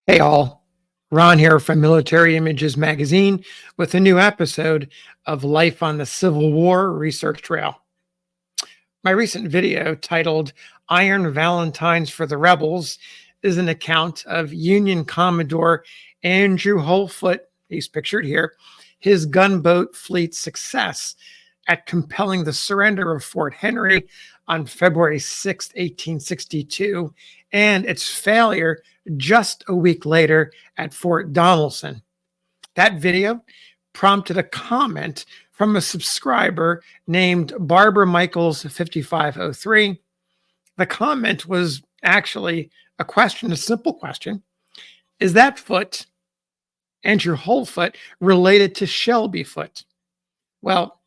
Hey all, Ron here from Military Images Magazine with a new episode of Life on the Civil War Research Trail. My recent video titled Iron Valentines for the Rebels is an account of Union Commodore Andrew Foote, he's pictured here, his gunboat fleet's success at compelling the surrender of Fort Henry on February 6, 1862, and its failure just a week later at Fort Donelson. That video prompted a comment from a subscriber named Barbara Michaels 5503. The comment was actually a question, a simple question. Is that Foote, Andrew Foote, related to Shelby Foote? Well,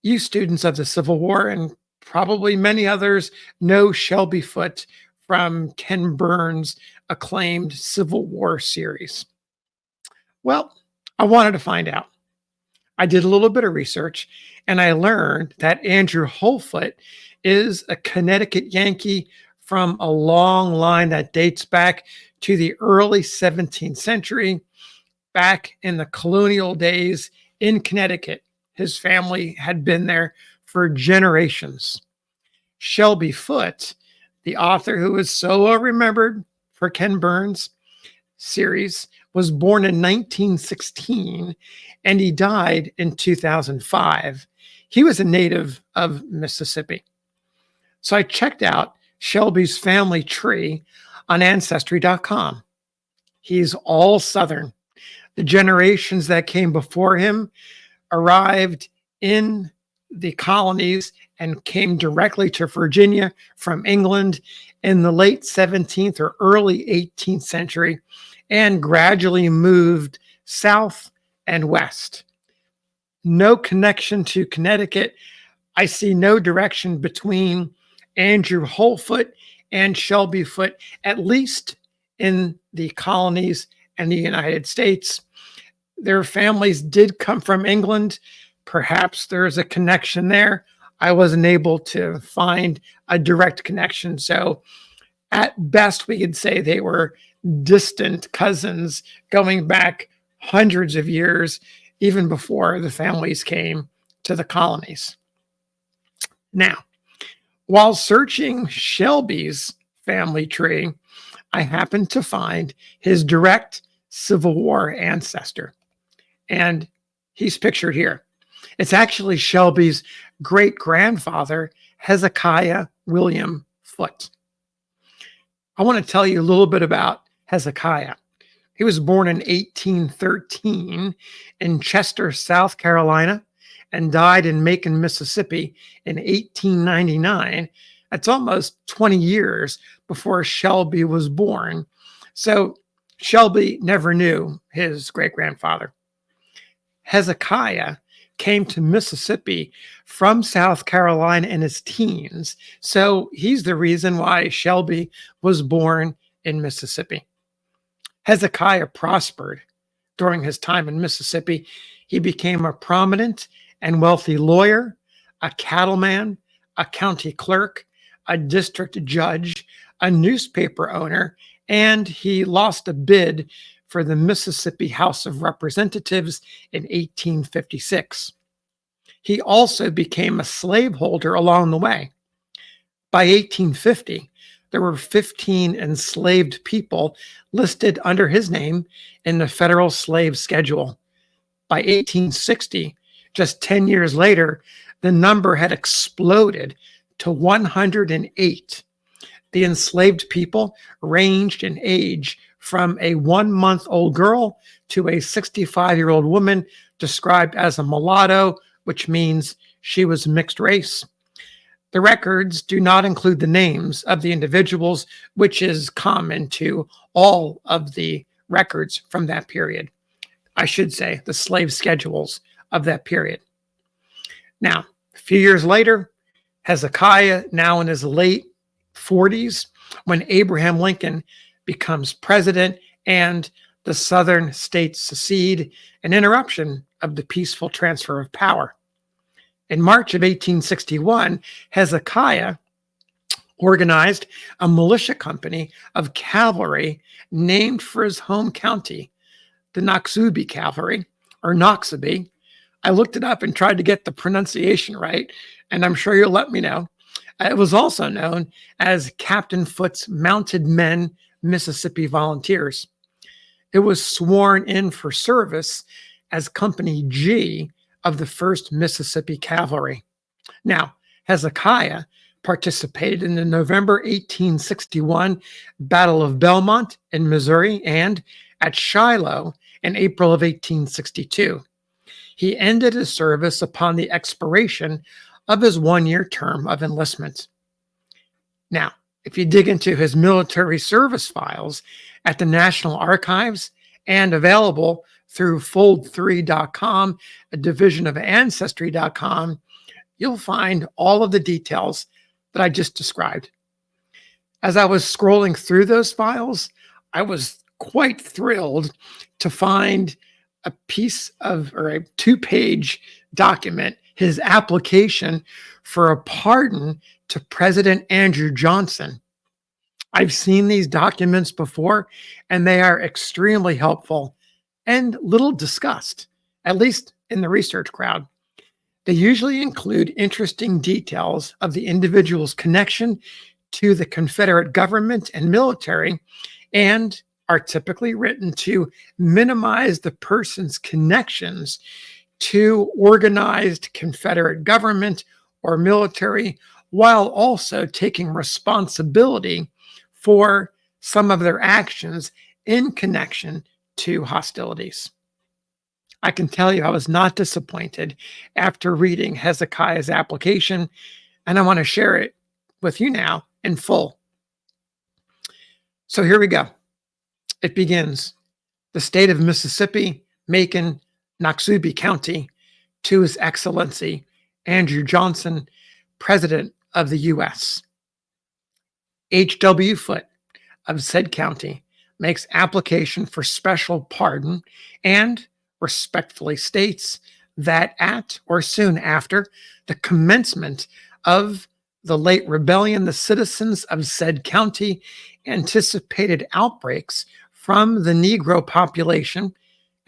you students of the Civil War and probably many others know Shelby Foote from Ken Burns' acclaimed Civil War series. Well, I wanted to find out. I did a little bit of research and I learned that Andrew Foote is a Connecticut Yankee from a long line that dates back to the early 17th century, back in the colonial days in Connecticut. His family had been there for generations. Shelby Foote, the author who is so well remembered for Ken Burns' series, was born in 1916 and he died in 2005. He was a native of Mississippi. So I checked out Shelby's family tree on Ancestry.com. He's all Southern. The generations that came before him arrived in the colonies and came directly to Virginia from England in the late 17th or early 18th century and gradually moved south and west. No connection to Connecticut. I see no direction between Andrew Foote and Shelby Foote, at least in the colonies and the United States. Their families did come from England. Perhaps there's a connection there. I wasn't able to find a direct connection. So at best, we could say they were distant cousins going back hundreds of years, even before the families came to the colonies. Now, while searching Shelby's family tree, I happened to find his direct Civil War ancestor. And he's pictured here. It's actually Shelby's great-grandfather, Hezekiah William Foote. I want to tell you a little bit about Hezekiah. He was born in 1813 in Chester, South Carolina, and died in Macon, Mississippi in 1899. That's almost 20 years before Shelby was born. So Shelby never knew his great-grandfather. Hezekiah came to Mississippi from South Carolina in his teens. So he's the reason why Shelby was born in Mississippi. Hezekiah prospered during his time in Mississippi. He became a prominent and wealthy lawyer, a cattleman, a county clerk, a district judge, a newspaper owner, and he lost a bid for the Mississippi House of Representatives in 1856. He also became a slaveholder along the way. By 1850, there were 15 enslaved people listed under his name in the federal slave schedule. By 1860, just 10 years later, the number had exploded to 108. The enslaved people ranged in age from a 1-month-old girl to a 65-year-old woman described as a mulatto, which means she was mixed race. The records do not include the names of the individuals, which is common to all of the records from that period. I should say the slave schedules of that period. Now, a few years later, Hezekiah, now in his late 40s, when Abraham Lincoln becomes president and the southern states secede, an interruption of the peaceful transfer of power. In March of 1861, Hezekiah organized a militia company of cavalry named for his home county, the Noxubee Cavalry, or Noxubee. I looked it up and tried to get the pronunciation right, and I'm sure you'll let me know. It was also known as Captain Foote's Mounted Men Mississippi Volunteers. It was sworn in for service as Company G of the 1st Mississippi Cavalry. Now, Hezekiah participated in the November 1861 Battle of Belmont in Missouri and at Shiloh in April of 1862. He ended his service upon the expiration of his one-year term of enlistment. Now, if you dig into his military service files at the National Archives and available through fold3.com, a division of ancestry.com, you'll find all of the details that I just described. As I was scrolling through those files, I was quite thrilled to find a piece of, or a 2-page document, his application for a pardon to President Andrew Johnson. I've seen these documents before, and they are extremely helpful and little discussed, at least in the research crowd. They usually include interesting details of the individual's connection to the Confederate government and military, and are typically written to minimize the person's connections to organized Confederate government or military, while also taking responsibility for some of their actions in connection to hostilities. I can tell you I was not disappointed after reading Hezekiah's application, and I want to share it with you now in full. So here we go. It begins. The state of Mississippi, Macon, Noxubee County, to His Excellency Andrew Johnson, President of the U.S. H.W. Foote of said county makes application for special pardon and respectfully states that at or soon after the commencement of the late rebellion, the citizens of said county anticipated outbreaks from the Negro population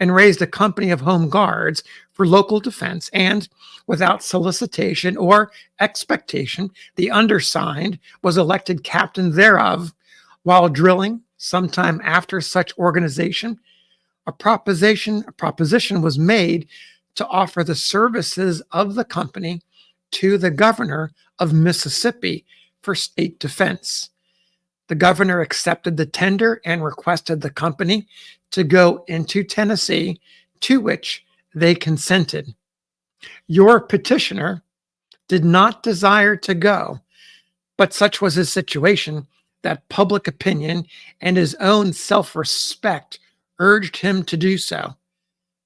and raised a company of home guards for local defense, and without solicitation or expectation, the undersigned was elected captain thereof. While drilling sometime after such organization, a proposition was made to offer the services of the company to the governor of Mississippi for state defense. The governor accepted the tender and requested the company to go into Tennessee, to which they consented. Your petitioner did not desire to go, but such was his situation that public opinion and his own self-respect urged him to do so.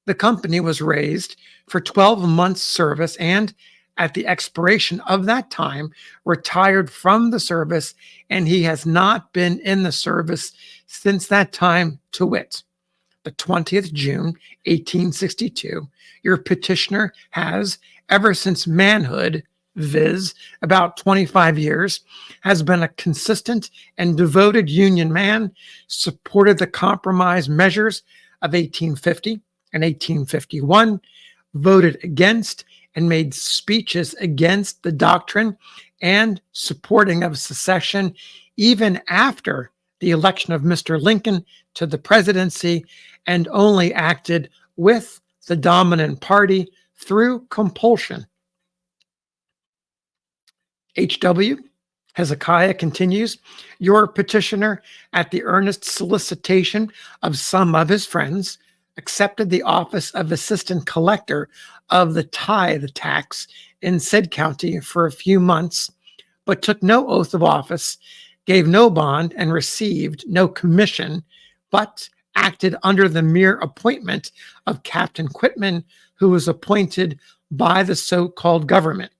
The company was raised for 12 months' service, and at the expiration of that time, retired from the service, and he has not been in the service since that time, to wit, the 20th June, 1862. Your petitioner has, ever since manhood, viz., about 25 years, has been a consistent and devoted Union man, supported the compromise measures of 1850 and 1851, voted against and made speeches against the doctrine and supporting of secession, even after the election of Mr. Lincoln to the presidency, and only acted with the dominant party through compulsion. H.W. Hezekiah continues, your petitioner, at the earnest solicitation of some of his friends, accepted the office of assistant collector of the tithe tax in said county for a few months, but took no oath of office, gave no bond, and received no commission, but acted under the mere appointment of Captain Quitman, who was appointed by the so-called government.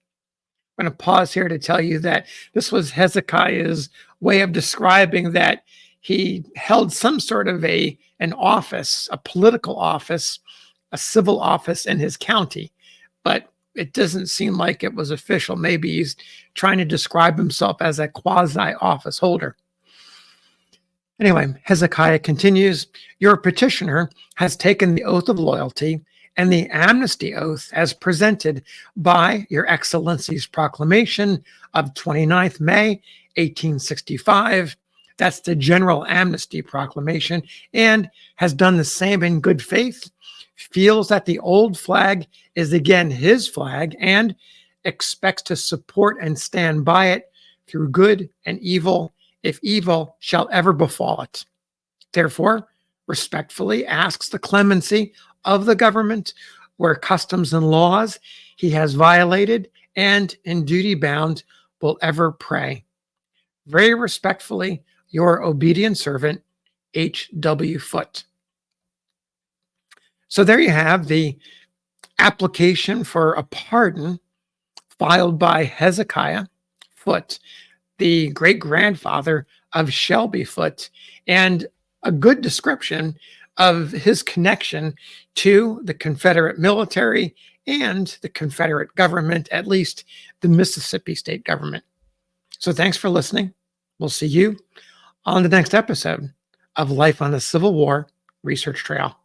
I'm going to pause here to tell you that this was Hezekiah's way of describing that he held some sort of an office, a political office, a civil office in his county, but it doesn't seem like it was official. Maybe he's trying to describe himself as a quasi office holder. Anyway, Hezekiah continues, your petitioner has taken the oath of loyalty and the amnesty oath as presented by Your Excellency's proclamation of 29th May, 1865. That's the General Amnesty Proclamation, and has done the same in good faith, feels that the old flag is again his flag, and expects to support and stand by it through good and evil, if evil shall ever befall it. Therefore, respectfully asks the clemency of the government where customs and laws he has violated, and in duty bound will ever pray. Very respectfully, your obedient servant, H.W. Foote. So there you have the application for a pardon filed by Hezekiah Foote, the great-grandfather of Shelby Foote, and a good description of his connection to the Confederate military and the Confederate government, at least the Mississippi state government. So thanks for listening. We'll see you on the next episode of Life on the Civil War Research Trail.